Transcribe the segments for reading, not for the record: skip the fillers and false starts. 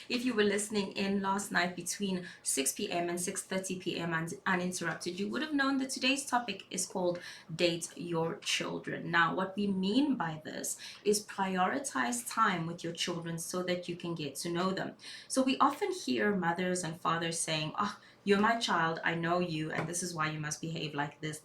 If you were listening in last night between 6 p.m. and 6:30 p.m. uninterrupted, you would have known that today's topic is called Date Your Children. Now, what we mean by this is prioritize time with your children so that you can get to know them. So we often hear mothers and fathers saying, "Oh, you're my child, I know you, and this is why you must behave like this."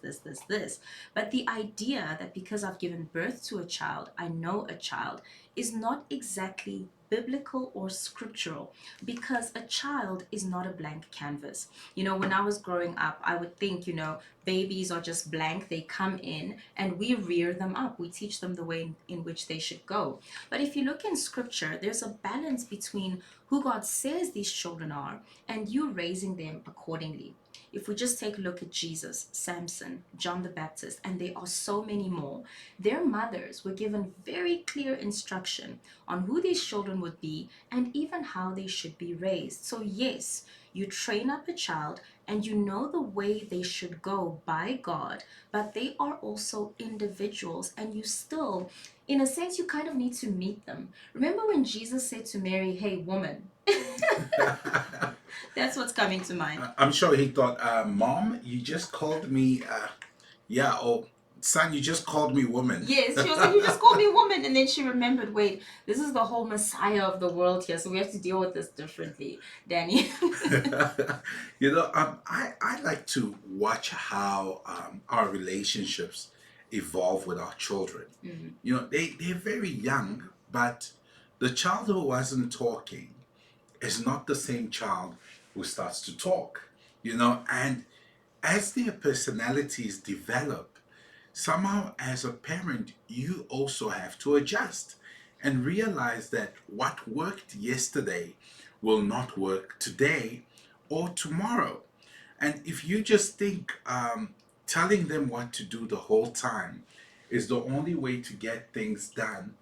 But the idea that because I've given birth to a child, I know a child is not exactly biblical or scriptural, because a child is not a blank canvas. When I was growing up, I would think, babies are just blank. They come in and we rear them up. We teach them the way in which they should go. But if you look in scripture, there's a balance between who God says these children are and you raising them accordingly. If we just take a look at Jesus, Samson, John the Baptist, and there are so many more, their mothers were given very clear instruction on who these children would be and even how they should be raised. So, yes, you train up a child and you know the way they should go by God, but they are also individuals, and you still, in a sense, you kind of need to meet them. Remember when Jesus said to Mary, "Hey, woman," that's what's coming to mind. I'm sure he thought, Mom, you just called me, yeah, oh, son, you just called me woman. Yes, she was like, "You just called me a woman." And then she remembered, wait, this is the whole Messiah of the world here. So we have to deal with this differently, Danny. I like to watch how our relationships evolve with our children. They're very young, but the child who wasn't talking is not the same child who starts to talk, and as their personalities develop, somehow as a parent, you also have to adjust and realize that what worked yesterday will not work today or tomorrow. And if you just think telling them what to do the whole time is the only way to get things done,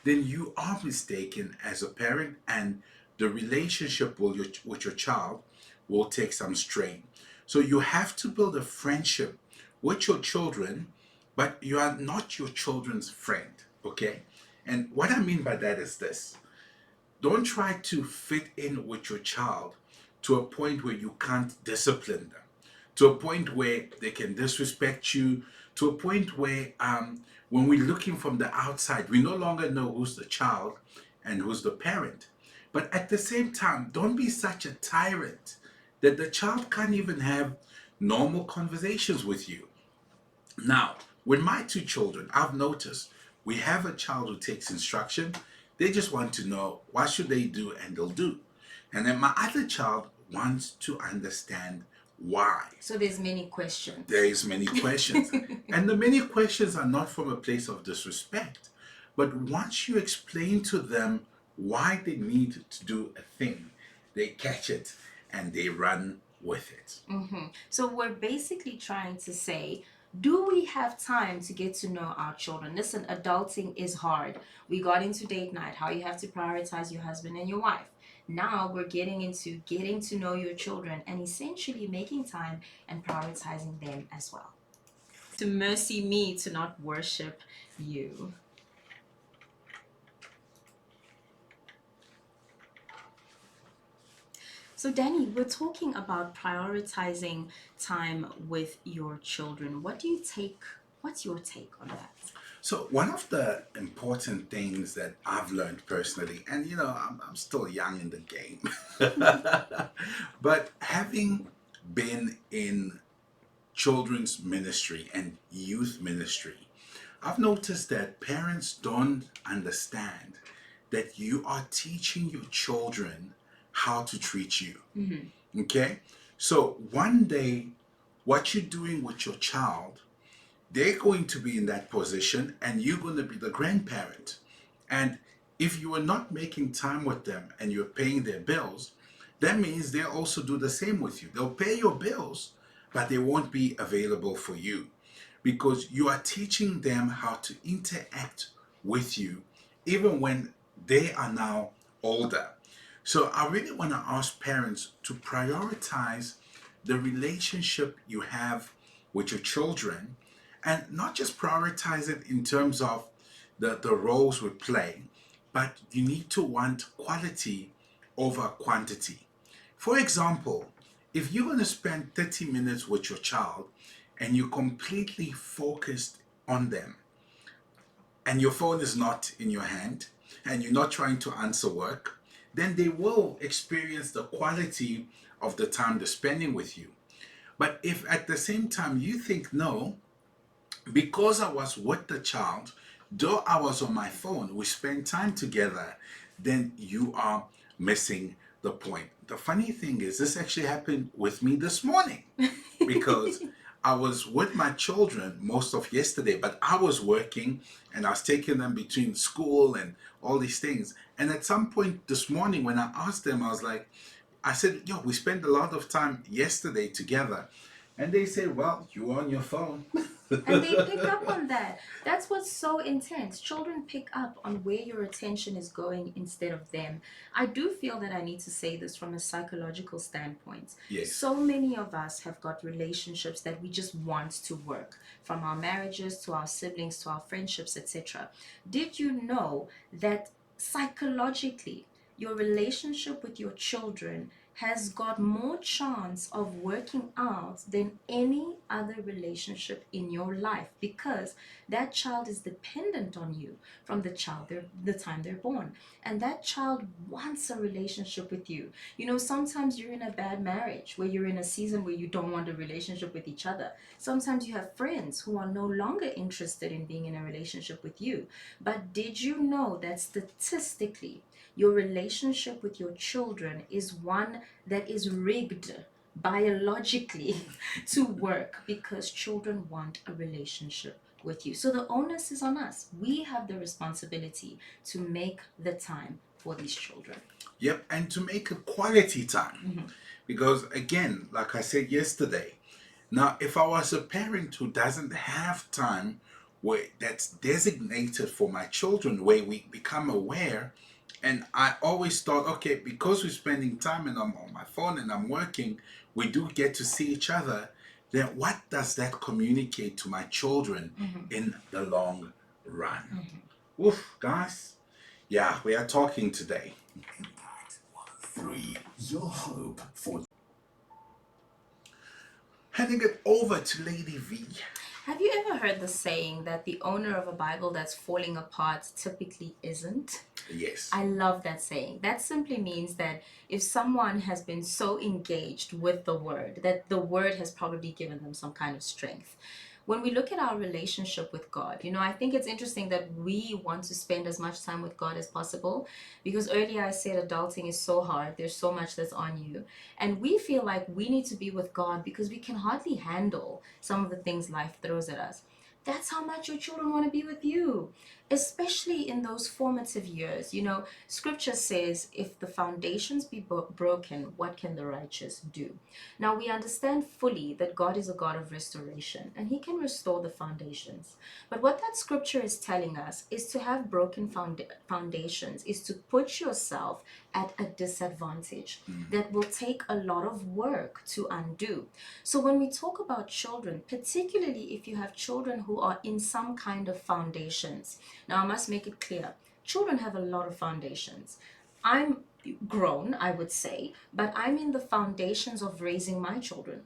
then you are mistaken as a parent, and the relationship with your child will take some strain. So you have to build a friendship with your children, but you are not your children's friend, okay? And what I mean by that is this: don't try to fit in with your child to a point where you can't discipline them, to a point where they can disrespect you, to a point where when we're looking from the outside, we no longer know who's the child and who's the parent. But at the same time, don't be such a tyrant that the child can't even have normal conversations with you. Now, with my two children, I've noticed we have a child who takes instruction. They just want to know what should they do and they'll do. And then my other child wants to understand why. So there's many questions. There is many questions. And the many questions are not from a place of disrespect. But once you explain to them why they need to do a thing, they catch it and they run with it. So we're basically trying to say, do we have time to get to know our children? Listen, adulting is hard. We got into date night, how you have to prioritize your husband and your wife. Now we're getting into getting to know your children and essentially making time and prioritizing them as well. To mercy me to not worship you. So, Danny, we're talking about prioritizing time with your children. What's your take on that? So, one of the important things that I've learned personally, and I'm still young in the game, but having been in children's ministry and youth ministry, I've noticed that parents don't understand that you are teaching your children how to treat you. Okay? So one day, what you're doing with your child, they're going to be in that position and you're going to be the grandparent. And if you are not making time with them and you're paying their bills, that means they'll also do the same with you. They'll pay your bills, but they won't be available for you because you are teaching them how to interact with you even when they are now older. So I really want to ask parents to prioritize the relationship you have with your children, and not just prioritize it in terms of the roles we play, but you need to want quality over quantity. For example, if you're going to spend 30 minutes with your child and you're completely focused on them, and your phone is not in your hand, and you're not trying to answer work, then they will experience the quality of the time they're spending with you. But if at the same time you think, no, because I was with the child, though I was on my phone, we spent time together, then you are missing the point. The funny thing is, this actually happened with me this morning because I was with my children most of yesterday, but I was working and I was taking them between school and all these things. And at some point this morning, when I asked them, I said, yo, we spent a lot of time yesterday together. And they said, well, you were on your phone. And they pick up on that. That's what's so intense. Children pick up on where your attention is going instead of them. I do feel that I need to say this from a psychological standpoint. Yes. So many of us have got relationships that we just want to work, from our marriages to our siblings to our friendships, etc. Did you know that psychologically, your relationship with your children has got more chance of working out than any other relationship in your life, because that child is dependent on you from the time they're born, and that child wants a relationship with you. You know, sometimes you're in a bad marriage where you're in a season where you don't want a relationship with each other. Sometimes you have friends who are no longer interested in being in a relationship with you. But did you know that statistically, your relationship with your children is one that is rigged biologically to work, because children want a relationship with you. So the onus is on us. We have the responsibility to make the time for these children. Yep, and to make a quality time. Because again, like I said yesterday, now if I was a parent who doesn't have time where that's designated for my children, where we become aware, and I always thought, okay, because we're spending time and I'm on my phone and I'm working, we do get to see each other. Then what does that communicate to my children in the long run? Oof, guys. Yeah, we are talking today. Impact 103, your hope for. Handing it over to Lady V. Have you ever heard the saying that the owner of a Bible that's falling apart typically isn't? Yes. I love that saying. That simply means that if someone has been so engaged with the word, that the word has probably given them some kind of strength. When we look at our relationship with God, you know, I think it's interesting that we want to spend as much time with God as possible, because earlier I said adulting is so hard. There's so much that's on you. And we feel like we need to be with God because we can hardly handle some of the things life throws at us. That's how much your children want to be with you, especially in those formative years. You know, scripture says, if the foundations be broken, what can the righteous do? Now, we understand fully that God is a God of restoration and He can restore the foundations. But what that scripture is telling us is to have broken foundations, is to put yourself at a disadvantage that will take a lot of work to undo. So when we talk about children, particularly if you have children who are in some kind of foundations, now I must make it clear, children have a lot of foundations. I'm grown, I would say, but I'm in the foundations of raising my children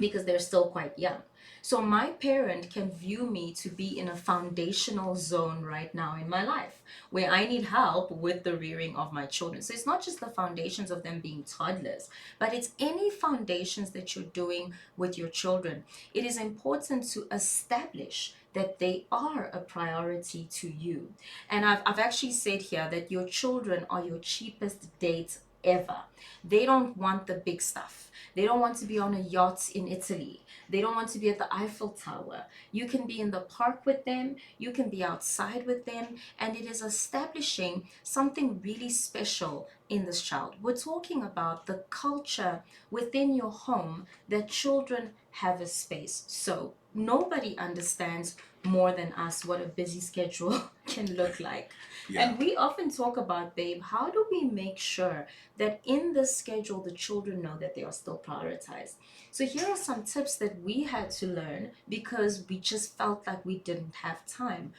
because they're still quite young. So my parent can view me to be in a foundational zone right now in my life where I need help with the rearing of my children. So it's not just the foundations of them being toddlers, but it's any foundations that you're doing with your children. It is important to establish that they are a priority to you. And I've actually said here that your children are your cheapest dates ever. They don't want the big stuff. They don't want to be on a yacht in Italy. They don't want to be at the Eiffel Tower. You can be in the park with them. You can be outside with them. And it is establishing something really special in this child. We're talking about the culture within your home that children have a space. So nobody understands more than us what a busy schedule can look like. Yeah. And we often talk about, babe, how do we make sure that in the schedule the children know that they are still prioritized? So here are some tips that we had to learn because we just felt like we didn't have time.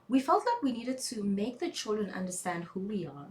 We felt like we needed to make the children understand who we are,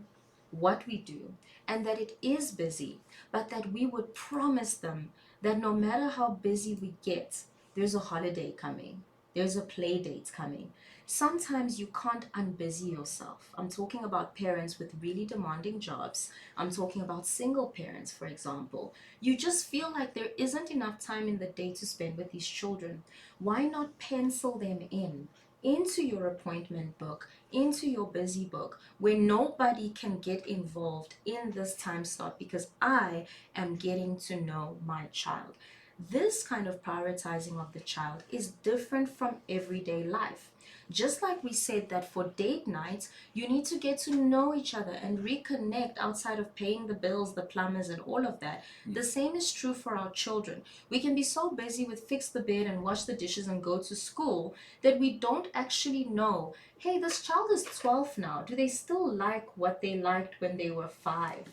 what we do, and that it is busy, but that we would promise them that no matter how busy we get, there's a holiday coming, there's a play date coming. Sometimes you can't unbusy yourself. I'm talking about parents with really demanding jobs. I'm talking about single parents, for example. You just feel like there isn't enough time in the day to spend with these children. Why not pencil them in? Into your appointment book, into your busy book, where nobody can get involved in this time slot because I am getting to know my child. This kind of prioritizing of the child is different from everyday life. Just like we said that for date nights, you need to get to know each other and reconnect outside of paying the bills, the plumbers, and all of that. The same is true for our children. We can be so busy with fix the bed and wash the dishes and go to school that we don't actually know, hey, this child is 12 now. Do they still like what they liked when they were 5?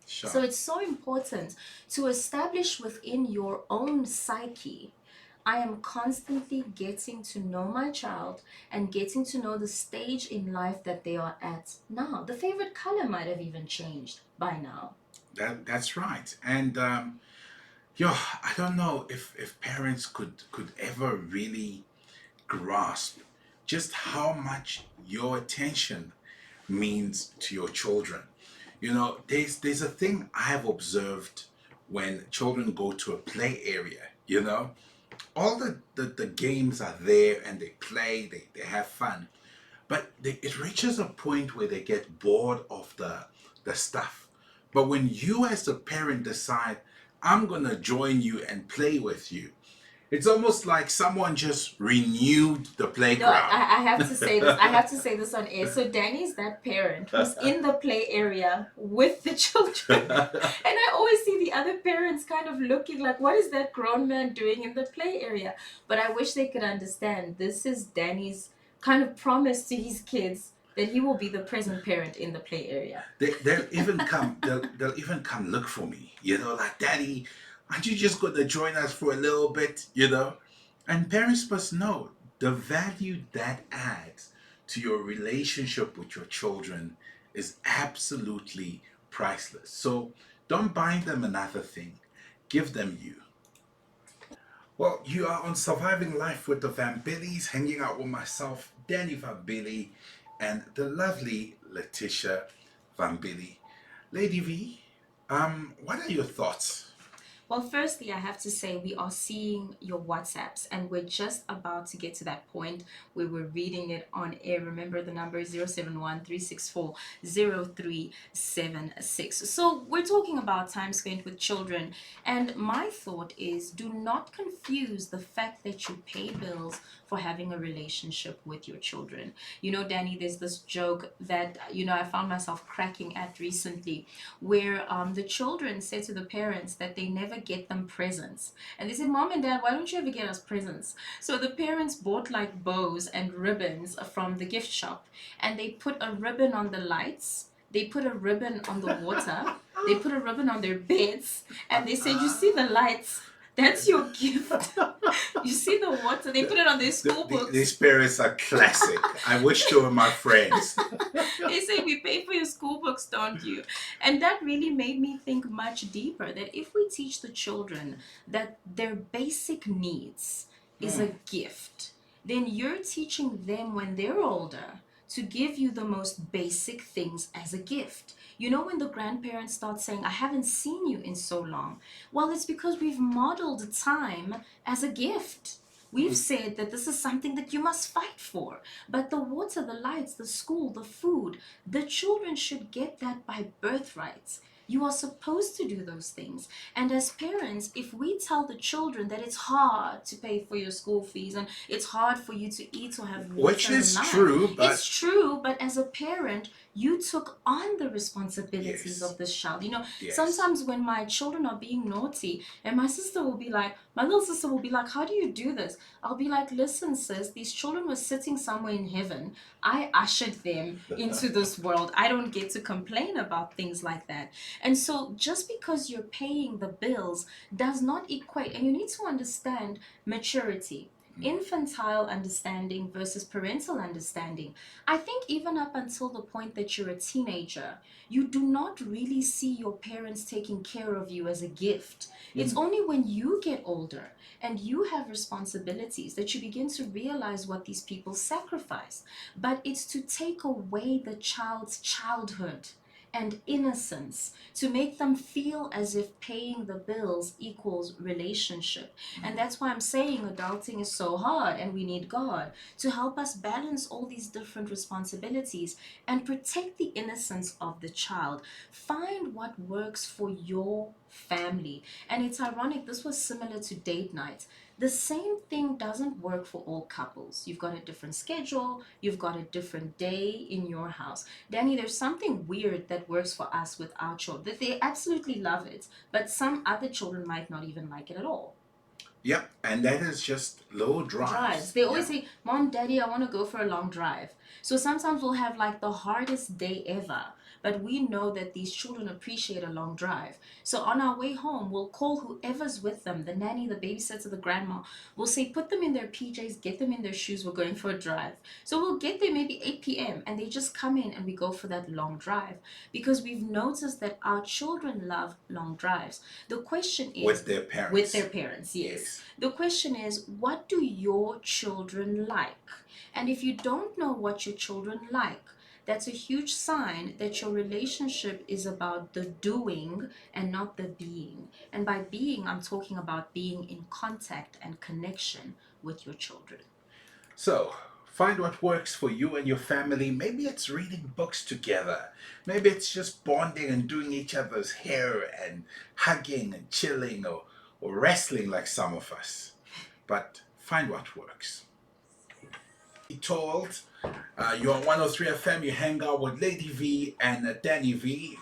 So Sure. it's so important to establish within your own psyche. I am constantly getting to know my child and getting to know the stage in life that they are at now. The favorite color might have even changed by now. That's right. And yo, I don't know if parents could ever really grasp just how much your attention means to your children. You know, there's a thing I have observed when children go to a play area, you know. All the games are there and they play, they have fun. But it reaches a point where they get bored of the stuff. But when you as a parent decide, I'm gonna join you and play with you, it's almost like someone just renewed the No, playground. I have to say this. I have to say this on air. So Danny's that parent who's in the play area with the children. And I always see the other parents kind of looking like, what is that grown man doing in the play area? But I wish they could understand this is Danny's kind of promise to his kids that he will be the present parent in the play area. They'll even come look for me, you know, like, Daddy, aren't you just gonna join us for a little bit, you know? And parents must know the value that adds to your relationship with your children is absolutely priceless. So don't buy them another thing, give them you. Well, you are on Surviving Life with the Vambilis, hanging out with myself, Danny Vambili, and the lovely Letitia Vambili. Lady V, what are your thoughts? Well, firstly, I have to say we are seeing your WhatsApps and we're just about to get to that point where we're reading it on air. Remember the number is 071-364-0376. So we're talking about time spent with children. And my thought is do not confuse the fact that you pay bills for having a relationship with your children. You know, Danny, there's this joke that, I found myself cracking at recently where the children said to the parents that they never get them presents. And they said, Mom and Dad, why don't you ever get us presents? So the parents bought like bows and ribbons from the gift shop and they put a ribbon on the lights. They put a ribbon on the water. They put a ribbon on their beds. And they said, you see the lights? That's your gift. You see the water? They put it on their school These books. parents are classic. I wish they were my friends. They say we pay for your school books, don't you? And that really made me think much deeper that if we teach the children that their basic needs is a Mm. gift, then you're teaching them when they're older to give you the most basic things as a gift. You know, when the grandparents start saying, I haven't seen you in so long, well, it's because we've modeled time as a gift. We've said that this is something that you must fight for. But the water, the lights, the school, the food, the children should get that by birthright. You are supposed to do those things. And as parents, if we tell the children that it's hard to pay for your school fees and it's hard for you to eat or have Which water in is life, true, it's but true, but as a parent, you took on the responsibilities yes, of this child. yes. Sometimes when my children are being naughty, and my sister will be like, my little sister will be like, how do you do this? I'll be like, listen, sis, these children were sitting somewhere in heaven. I ushered them into this world. I don't get to complain about things like that. And so just because you're paying the bills does not equate, and you need to understand maturity. infantile understanding versus parental understanding. I think even up until the point that you're a teenager, you do not really see your parents taking care of you as a gift. It's only when you get older and you have responsibilities that you begin to realize what these people sacrifice. But it's to take away the child's childhood and innocence, to make them feel as if paying the bills equals relationship. And that's why I'm saying adulting is so hard, and we need God to help us balance all these different responsibilities and protect the innocence of the child. Find what works for your family. And it's ironic, this was similar to date night. The same thing doesn't work for all couples. You've got a different schedule, you've got a different day in your house. Danny, there's something weird that works for us with our children, that they absolutely love it, but some other children might not even like it at all. Yep, and that is just low Drives. drives. They Yeah. always say, Mom, Daddy, I want to go for a long drive. So sometimes we'll have like the hardest day ever. But we know that these children appreciate a long drive. So on our way home, we'll call whoever's with them, the nanny, the babysitter, the grandma. We'll say, put them in their PJs, get them in their shoes, we're going for a drive. So we'll get there maybe 8 p.m. and they just come in and we go for that long drive. Because we've noticed that our children love long drives. The question is, With their with parents. their parents, yes. Yes. The question is, what do your children like? And if you don't know what your children like, that's a huge sign that your relationship is about the doing and not the being. And by being, I'm talking about being in contact and connection with your children. So, find what works for you and your family. Maybe it's reading books together. Maybe it's just bonding and doing each other's hair and hugging and chilling or wrestling like some of us. But find what works. Be told you're on 103 FM, you hang out with Lady V and Danny V.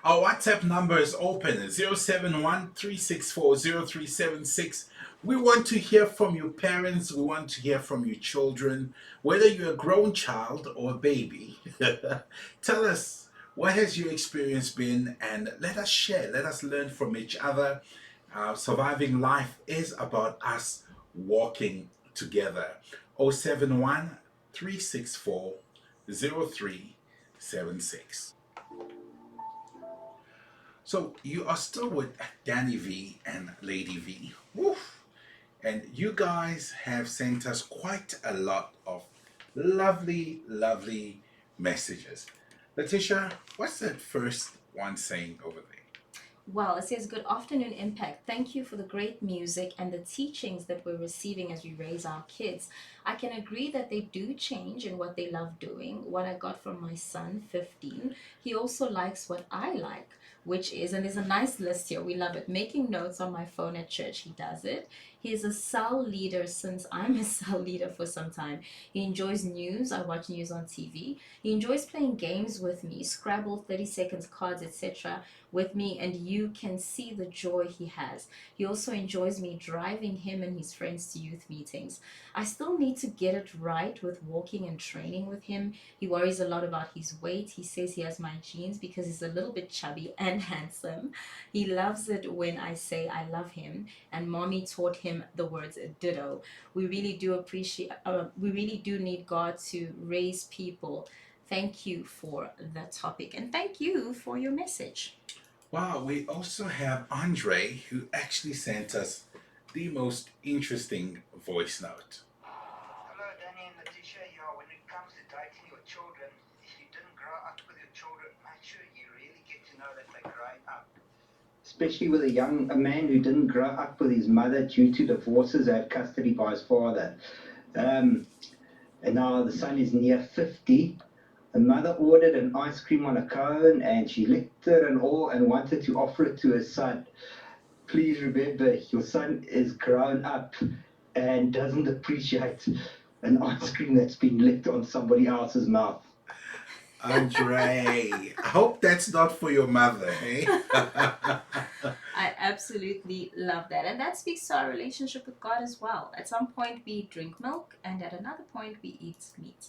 Our WhatsApp number is open 071 We want to hear from your parents, we want to hear from your children, whether you're a grown child or a baby. Tell us, what has your experience been, and let us share, let us learn from each other. Surviving life is about us walking together. 071 So you are still with Danny V and Lady V. Woof. And you guys have sent us quite a lot of lovely, lovely messages. Letitia, what's that first one saying over there? Well, it says, Good afternoon, Impact. Thank you for the great music and the teachings that we're receiving as we raise our kids. I can agree that they do change in what they love doing. What I got from my son, 15, he also likes what I like, which is, and there's a nice list here, we love it, making notes on my phone at church. He does it. He's a cell leader since I'm a cell leader for some time. He enjoys news. I watch news on TV. He enjoys playing games with me, Scrabble, 30 seconds, cards, etc., with me, and you can see the joy he has. He also enjoys me driving him and his friends to youth meetings. I still need to get it right with walking and training with him. He worries a lot about his weight. He says he has my genes because he's a little bit chubby and handsome. He loves it when I say I love him, and mommy taught him the words ditto. We really do need God to raise people. Thank you for the topic, and thank you for your message. Wow, we also have Andre who actually sent us the most interesting voice note. Hello, Danny and Letitia. Yeah, when it comes to dating your children, if you didn't grow up with your children, make sure you really get to know that they're growing up. Especially with a man who didn't grow up with his mother due to divorces, had custody by his father. And now the son is near 50. The mother ordered an ice cream on a cone and she licked it and all and wanted to offer it to her son. Please remember, your son is grown up and doesn't appreciate an ice cream that's been licked on somebody else's mouth. Andre, I hope that's not for your mother, eh? I absolutely love that. And that speaks to our relationship with God as well. At some point, we drink milk, and at another point, we eat meat.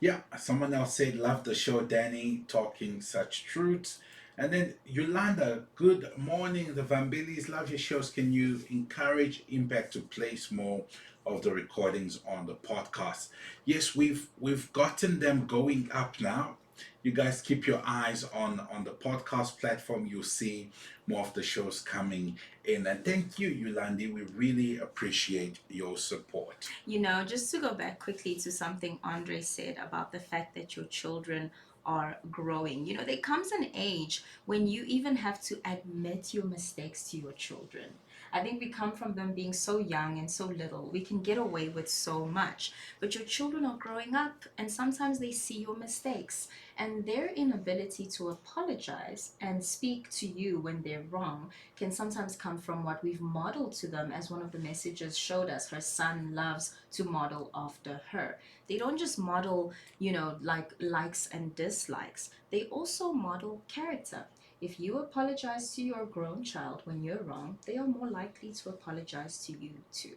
Yeah, someone else said, love the show, Danny, talking such truths. And then Yolanda, good morning. The Vambilis love your shows. Can you encourage Impact to place more of the recordings on the podcast? Yes, we've gotten them going up now. You guys keep your eyes on the podcast platform. You'll see more of the shows coming in. And thank you, Yolandi. We really appreciate your support. Just to go back quickly to something Andre said about the fact that your children are growing. There comes an age when you even have to admit your mistakes to your children. I think we come from them being so young and so little. We can get away with so much. But your children are growing up, and sometimes they see your mistakes. And their inability to apologize and speak to you when they're wrong can sometimes come from what we've modeled to them, as one of the messages showed us. Her son loves to model after her. They don't just model, like likes and dislikes, they also model character. If you apologize to your grown child when you're wrong, they are more likely to apologize to you too.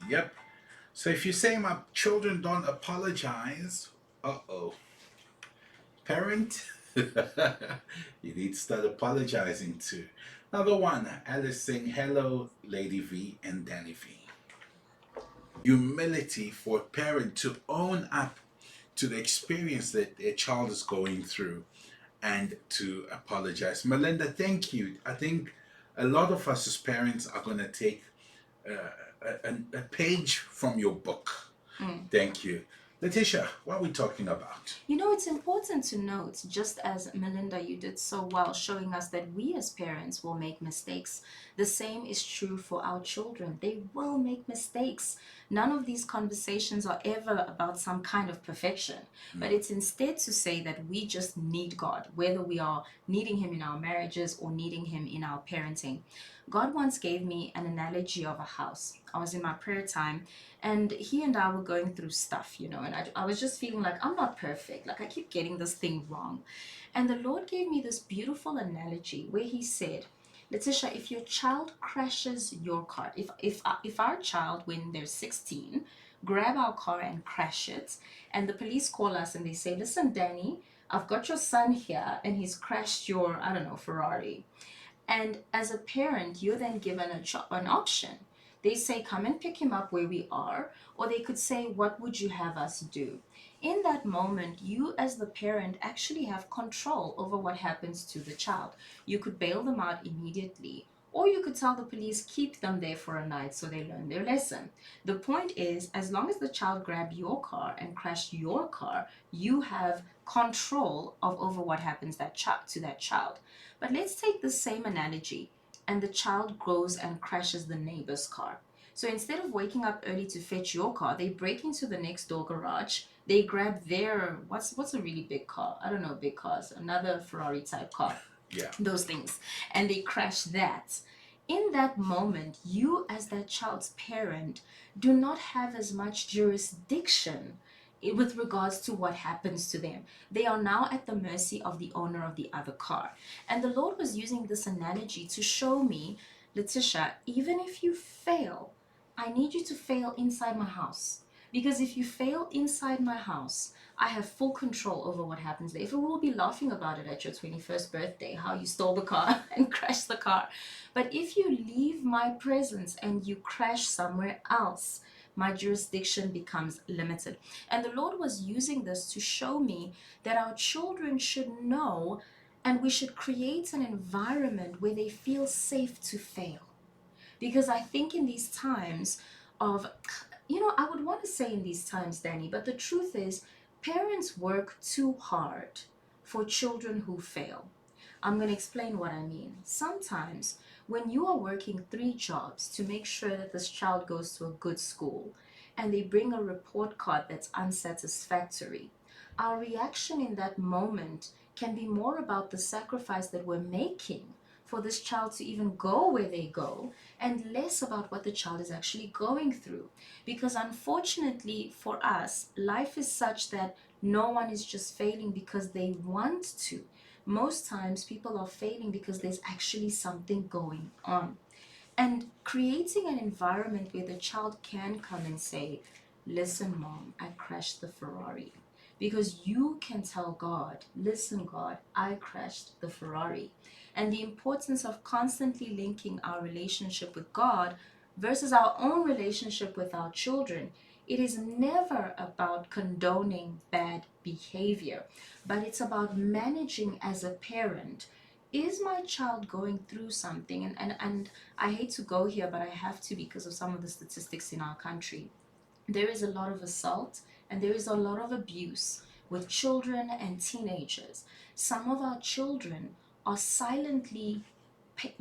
Yep. So if you say my children don't apologize, uh-oh. Parent, you need to start apologizing too. Another one, Alice saying, hello, Lady V and Danny V. Humility for a parent to own up to the experience that their child is going through and to apologize. Melinda, thank you. I think a lot of us as parents are going to take a page from your book. Thank you. Letitia, what are we talking about? It's important to note, just as Melinda, you did so well showing us that we as parents will make mistakes. The same is true for our children. They will make mistakes. None of these conversations are ever about some kind of perfection, but it's instead to say that we just need God, whether we are needing Him in our marriages or needing Him in our parenting. God once gave me an analogy of a house. I was in my prayer time, and he and I were going through stuff, and I was just feeling like I'm not perfect. Like I keep getting this thing wrong. And the Lord gave me this beautiful analogy where He said, Letitia, if your child crashes your car, if our child, when they're 16, grab our car and crash it, and the police call us and they say, listen, Danny, I've got your son here and he's crashed your, I don't know, Ferrari. And as a parent, you're then given an option. They say, come and pick him up where we are, or they could say, what would you have us do? In that moment, you as the parent actually have control over what happens to the child. You could bail them out immediately, or you could tell the police, keep them there for a night so they learn their lesson. The point is, as long as the child grabbed your car and crashed your car, you have control of over what happens to that child. But let's take the same analogy, and the child goes and crashes the neighbor's car. So instead of waking up early to fetch your car, they break into the next door garage. They grab their, what's a really big car? I don't know, big cars, another Ferrari type car. Yeah. Those things. And they crash that. In that moment, you as that child's parent do not have as much jurisdiction with regards to what happens to them. They are now at the mercy of the owner of the other car. And the Lord was using this analogy to show me, Letitia, even if you fail, I need you to fail inside my house. Because if you fail inside my house, I have full control over what happens there. If we will be laughing about it at your 21st birthday, how you stole the car and crashed the car. But if you leave my presence and you crash somewhere else, my jurisdiction becomes limited. And the Lord was using this to show me that our children should know, and we should create an environment where they feel safe to fail. Because I think in these times of, I would want to say in these times, Danny, but the truth is, parents work too hard for children who fail. I'm going to explain what I mean. Sometimes, when you are working 3 jobs to make sure that this child goes to a good school, and they bring a report card that's unsatisfactory, our reaction in that moment can be more about the sacrifice that we're making for this child to even go where they go, and less about what the child is actually going through. Because unfortunately for us, life is such that no one is just failing because they want to. Most times people are failing because there's actually something going on. And creating an environment where the child can come and say, listen, mom, I crashed the Ferrari. because you can tell God, listen, God, I crashed the Ferrari. And the importance of constantly linking our relationship with God versus our own relationship with our children. It is never about condoning bad behavior, but it's about managing as a parent. Is my child going through something? And I hate to go here, but I have to because of some of the statistics in our country. There is a lot of assault and there is a lot of abuse with children and teenagers. Some of our children are silently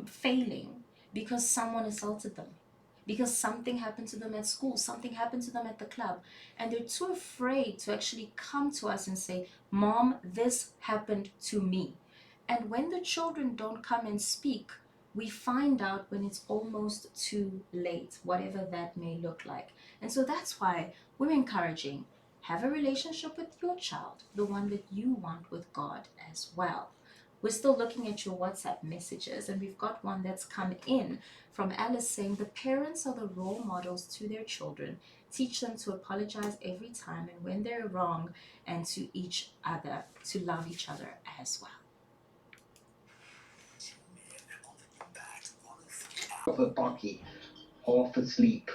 failing because someone assaulted them, because something happened to them at school, something happened to them at the club, and they're too afraid to actually come to us and say, Mom, this happened to me. And when the children don't come and speak, we find out when it's almost too late, whatever that may look like. And so that's why we're encouraging, have a relationship with your child, the one that you want with God as well. We're still looking at your WhatsApp messages, and we've got one that's come in from Alice saying the parents are the role models to their children. Teach them to apologize every time and when they're wrong, and to each other, to love each other as well. Of a bakkie, half asleep.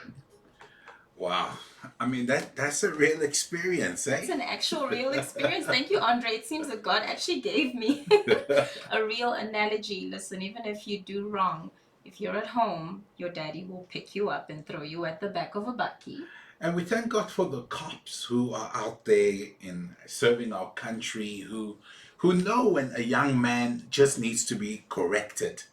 Wow. I mean, that's a real experience, eh? It's an actual real experience. Thank you, Andre. It seems that God actually gave me a real analogy. Listen, even if you do wrong, if you're at home, your daddy will pick you up and throw you at the back of a bakkie. And we thank God for the cops who are out there in serving our country, who know when a young man just needs to be corrected,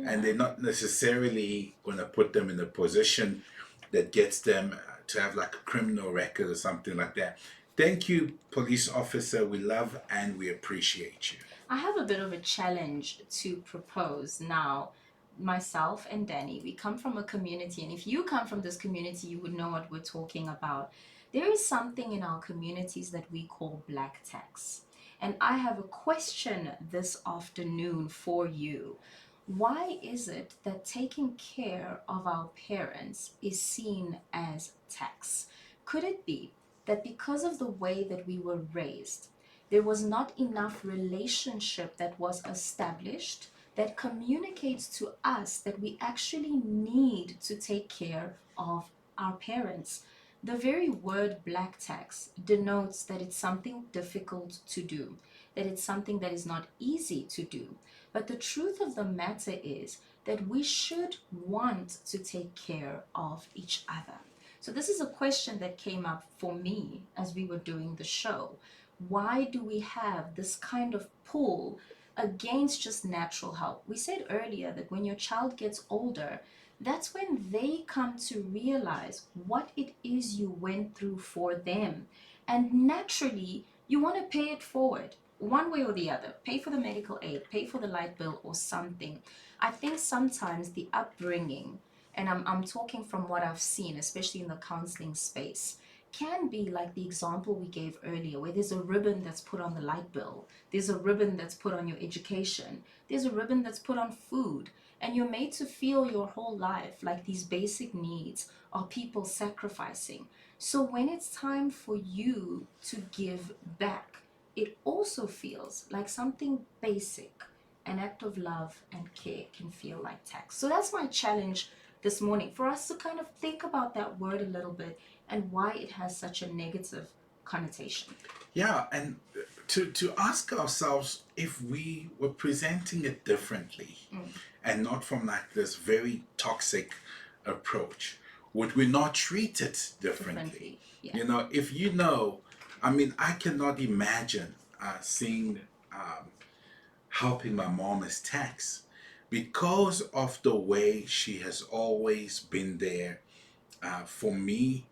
and they're not necessarily going to put them in a position that gets them to have like a criminal record or something like that. Thank you, police officer. We love and we appreciate you. I have a bit of a challenge to propose now. Myself and Danny, we come from a community, and if you come from this community, you would know what we're talking about. There is something in our communities that we call black tax. And I have a question this afternoon for you. Why is it that taking care of our parents is seen as tax? Could it be that because of the way that we were raised, there was not enough relationship that was established that communicates to us that we actually need to take care of our parents? The very word black tax denotes that it's something difficult to do, that it's something that is not easy to do. But the truth of the matter is that we should want to take care of each other. So, this is a question that came up for me as we were doing the show. Why do we have this kind of pull against just natural help? We said earlier that when your child gets older, that's when they come to realize what it is you went through for them. And naturally, you want to pay it forward one way or the other. Pay for the medical aid, pay for the light bill, or something. I think sometimes the upbringing, and I'm talking from what I've seen, especially in the counseling space, can be like the example we gave earlier, where there's a ribbon that's put on the light bill, there's a ribbon that's put on your education, there's a ribbon that's put on food, and you're made to feel your whole life like these basic needs are people sacrificing. So when it's time for you to give back, it also feels like something basic. An act of love and care can feel like tax. So that's my challenge this morning, for us to kind of think about that word a little bit and why it has such a negative connotation. Yeah, and to ask ourselves if we were presenting it differently and not from like this very toxic approach, would we not treat it differently? Yeah. You know, if you know, I mean, I cannot imagine seeing helping my mom as tax because of the way she has always been there for me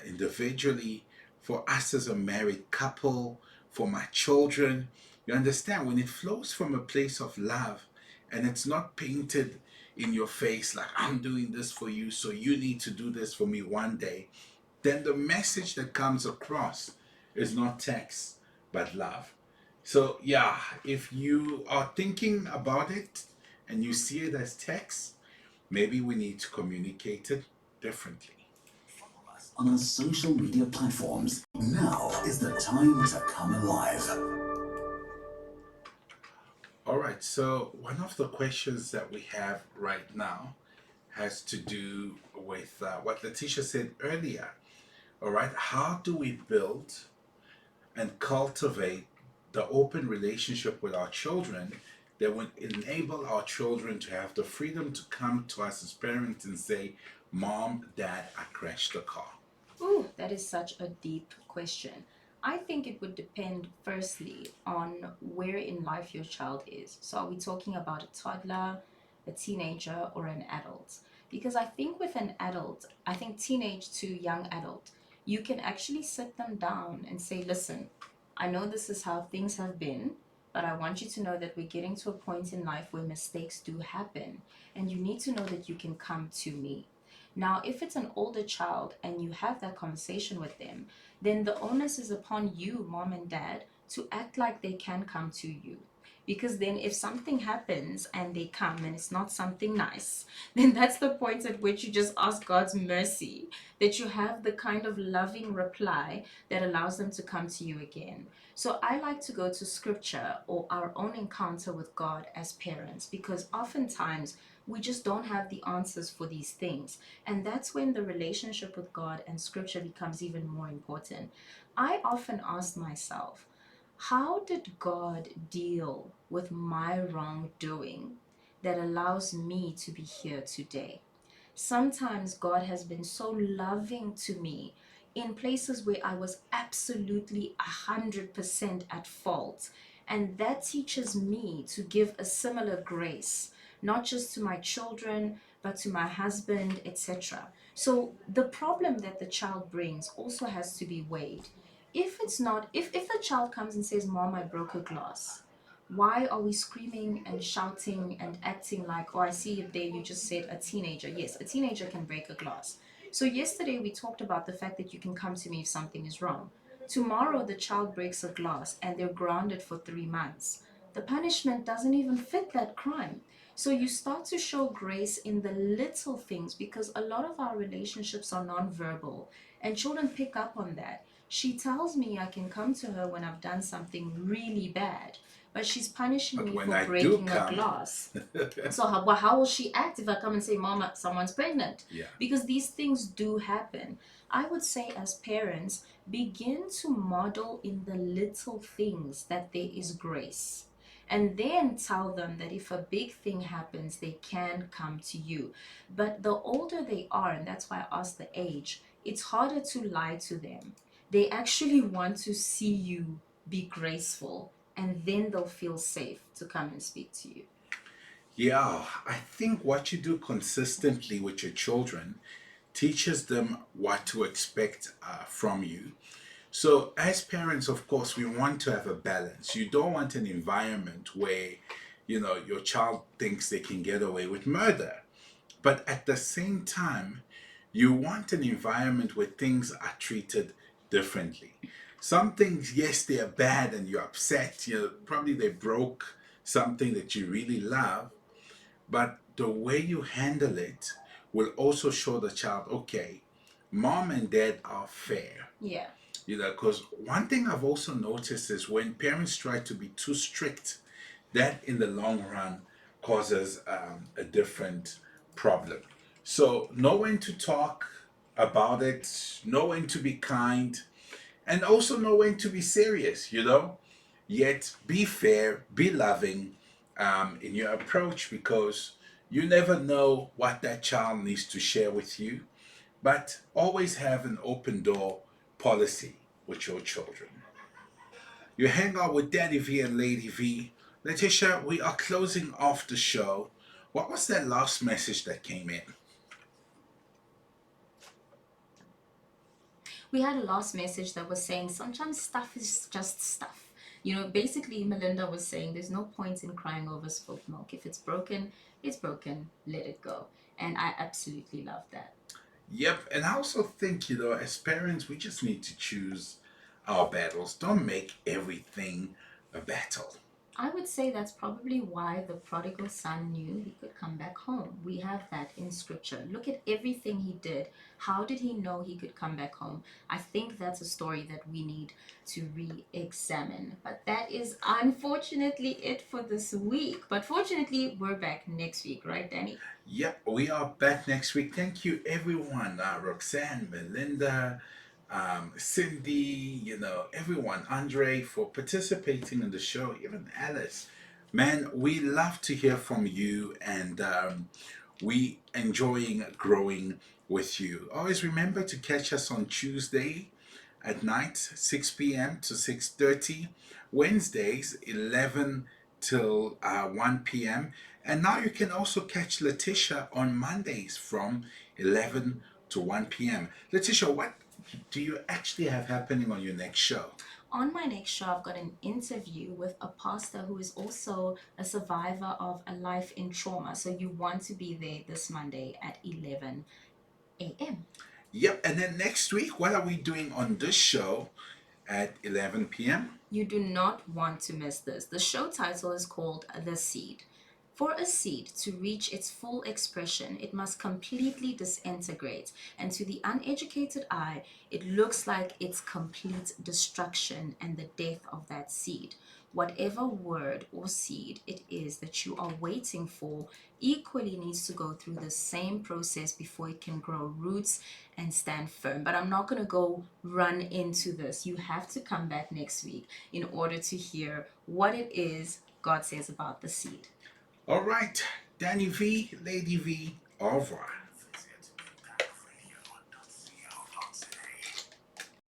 individually, for us as a married couple, for my children. You understand, when it flows from a place of love and it's not painted in your face like, I'm doing this for you, so you need to do this for me one day, then the message that comes across is not text but love. So, yeah, if you are thinking about it and you see it as text, maybe we need to communicate it differently. on our social media platforms. Now is the time to come alive. All right, so one of the questions that we have right now has to do with what Letitia said earlier. All right, how do we build and cultivate the open relationship with our children that would enable our children to have the freedom to come to us as parents and say, Mom, Dad, I crashed the car? Ooh, that is such a deep question. I think it would depend firstly on where in life your child is. So, are we talking about a toddler, a teenager, or an adult? Because I think with an adult, I think teenage to young adult, you can actually sit them down and say, listen, I know this is how things have been, but I want you to know that we're getting to a point in life where mistakes do happen, and you need to know that you can come to me. Now, if it's an older child and you have that conversation with them, then the onus is upon you, mom and dad, to act like they can come to you. Because then, if something happens and they come and it's not something nice, then that's the point at which you just ask God's mercy that you have the kind of loving reply that allows them to come to you again. So, I like to go to scripture or our own encounter with God as parents because oftentimes we just don't have the answers for these things. And that's when the relationship with God and scripture becomes even more important. I often ask myself, how did God deal with my wrongdoing that allows me to be here today? Sometimes God has been so loving to me in places where I was absolutely 100% at fault. And that teaches me to give a similar grace, not just to my children, but to my husband, etc. So the problem that the child brings also has to be weighed. If it's not, if the child comes and says, Mom, I broke a glass, why are we screaming and shouting and acting like, oh, I see it there, you just said a teenager. Yes, a teenager can break a glass. So yesterday we talked about the fact that you can come to me if something is wrong. Tomorrow the child breaks a glass and they're grounded for 3 months. The punishment doesn't even fit that crime. So you start to show grace in the little things because a lot of our relationships are non-verbal and children pick up on that. She tells me I can come to her when I've done something really bad, but she's punishing But me when for I do breaking a come, glass. So how will she act if I come and say, Mama, someone's pregnant? yeah. Because these things do happen. I would say as parents, begin to model in the little things that there is grace. And then tell them that if a big thing happens, they can come to you. But the older they are, and that's why I asked the age, it's harder to lie to them. They actually want to see you be graceful, and then they'll feel safe to come and speak to you. Yeah, I think what you do consistently with your children teaches them what to expect from you. So, as parents, of course, we want to have a balance. You don't want an environment where, your child thinks they can get away with murder. But at the same time, you want an environment where things are treated differently. Some things, yes, they are bad and you're upset. Probably they broke something that you really love, but the way you handle it will also show the child, okay, mom and dad are fair. Yeah. Because one thing I've also noticed is when parents try to be too strict, that in the long run causes a different problem. So, know when to talk about it, know when to be kind, and also know when to be serious. Yet be fair, be loving in your approach because you never know what that child needs to share with you. But always have an open door policy with your children. You hang out with Daddy V and Lady V. Letitia, we are closing off the show. What was that last message that came in? We had a last message that was saying sometimes stuff is just stuff. Basically, Melinda was saying there's no point in crying over spilt milk. If it's broken, let it go. And I absolutely love that. Yep, and I also think, as parents, we just need to choose our battles. Don't make everything a battle. I would say that's probably why the prodigal son knew he could come back home. We have that in scripture. Look at everything he did. How did he know he could come back home? I think that's a story that we need to re examine. But that is unfortunately it for this week. But fortunately, we're back next week, right, Danny? Yep, we are back next week. Thank you, everyone. Roxanne, Melinda, Cindy, everyone, Andre, for participating in the show, even Alice. Man, we love to hear from you, and we enjoying growing with you. Always remember to catch us on Tuesday at night, 6 p.m. to 6:30. Wednesdays, 11 till 1 p.m. And now you can also catch Letitia on Mondays from 11 to 1 p.m. Letitia, what do you actually have happening on your next show? On my next show, I've got an interview with a pastor who is also a survivor of a life in trauma. So you want to be there this Monday at 11 a.m. Yep, and then next week, what are we doing on this show at 11 p.m.? You do not want to miss this. The show title is called The Seed. For a seed to reach its full expression, it must completely disintegrate, and to the uneducated eye, it looks like it's complete destruction and the death of that seed. Whatever word or seed it is that you are waiting for equally needs to go through the same process before it can grow roots and stand firm. But I'm not going to go run into this. You have to come back next week in order to hear what it is God says about the seed. All right, Danny V, Lady V, au revoir.